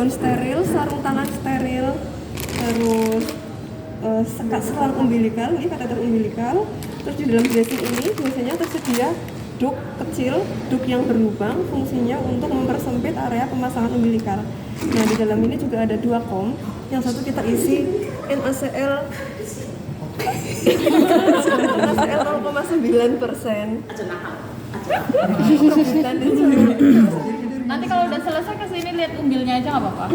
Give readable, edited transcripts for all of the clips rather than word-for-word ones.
steril, sarung tangan steril, terus selang umbilikal, ini kateter umbilikal. Terus di dalam dressing ini biasanya tersedia duk kecil, duk yang berlubang, fungsinya untuk mempersempit area pemasangan umbilikal. Nah, di dalam ini juga ada 2 kom. Yang satu kita isi NaCl 0,9%. Nanti kalau udah selesai kesini lihat umbilnya aja nggak apa-apa.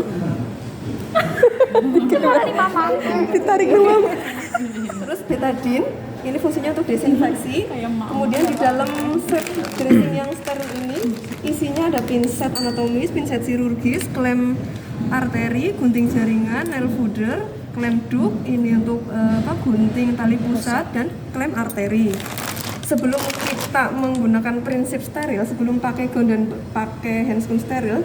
Ditarik dulu. Terus betadine, ini fungsinya untuk desinfeksi. Kemudian di dalam set dressing yang steril ini isinya ada pinset anatomis, pinset chirurgis, klem arteri, gunting jaringan, nail fooder, klem duk, ini untuk gunting tali pusat, dan klem arteri. Sebelum kita menggunakan prinsip steril, sebelum pakai gaun dan pakai handscoon steril,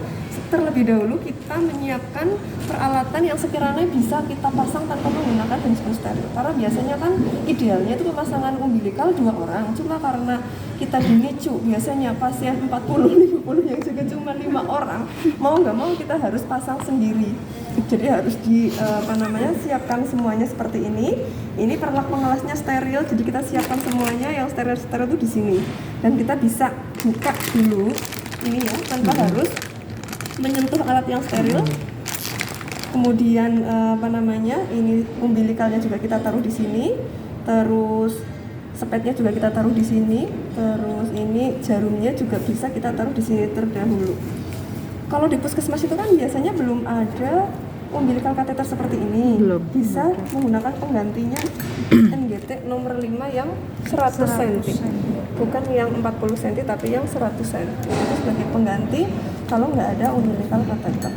terlebih dahulu kita menyiapkan peralatan yang sekiranya bisa kita pasang tanpa menggunakan handscoon steril. Karena biasanya kan idealnya itu pemasangan umbilikal 2 orang, cuma karena kita di NICU biasanya pasien 40-50 yang juga cuma 5 orang, mau nggak mau kita harus pasang sendiri. Jadi harus siapkan semuanya seperti ini. Ini perlak pengelasnya steril, jadi kita siapkan semuanya yang steril itu di sini. Dan kita bisa buka dulu ini ya, tanpa harus menyentuh alat yang steril. Kemudian ini umbilikalnya juga kita taruh di sini. Terus spetnya juga kita taruh di sini. Terus ini jarumnya juga bisa kita taruh di sini terdahulu. Kalau di puskesmas itu kan biasanya belum ada umbilical kateter seperti ini. Bisa menggunakan penggantinya NGT nomor 5 yang 100 cm. Bukan yang 40 cm tapi yang 100 cm. Itu sebagai pengganti kalau nggak ada umbilical kateter.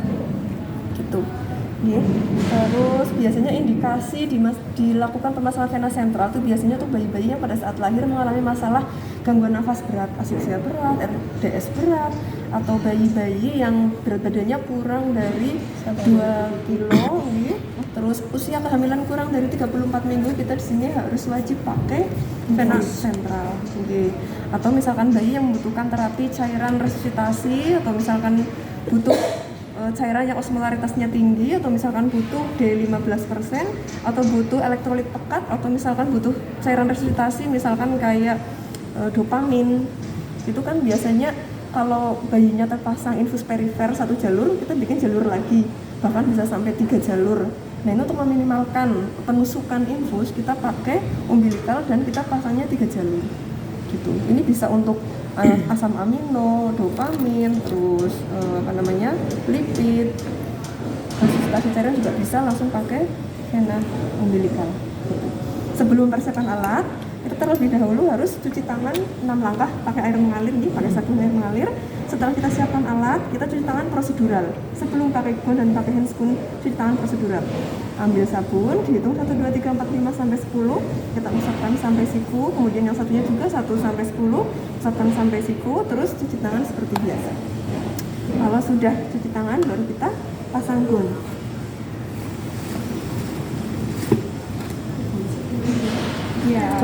Gitu. Yeah. Terus biasanya indikasi dilakukan pemasangan vena sentral itu biasanya tuh bayi-bayi yang pada saat lahir mengalami masalah gangguan nafas berat, asfiksia berat, RDS berat, atau bayi-bayi yang berat badannya kurang dari 2 kilo, terus usia kehamilan kurang dari 34 minggu, kita di sini harus wajib pakai vena sentral. Atau misalkan bayi yang membutuhkan terapi cairan resusitasi, atau misalkan butuh cairan yang osmolaritasnya tinggi, atau misalkan butuh D15%, atau butuh elektrolit pekat, atau misalkan butuh cairan resusitasi misalkan kayak dopamin. Itu kan biasanya kalau bayinya terpasang infus perifer 1 jalur, kita bikin jalur lagi, bahkan bisa sampai 3 jalur. Nah, ini untuk meminimalkan penusukan infus, kita pakai umbilical dan kita pasangnya 3 jalur gitu. Ini bisa untuk asam amino, dopamin, terus lipid, resusitasi cairan juga bisa langsung pakai vena umbilical gitu. Sebelum persiapan alat, kita terlebih dahulu harus cuci tangan 6 langkah pakai air mengalir, pakai sabun air mengalir. Setelah kita siapkan alat, kita cuci tangan prosedural. Sebelum pakai gaun dan pakai handscoon, cuci tangan prosedural. Ambil sabun, dihitung 1, 2, 3, 4, 5 sampai 10. Kita usapkan sampai siku, kemudian yang satunya juga 1 sampai 10, usapkan sampai siku, terus cuci tangan seperti biasa. Kalau sudah cuci tangan, baru kita pasang gaun. Ya.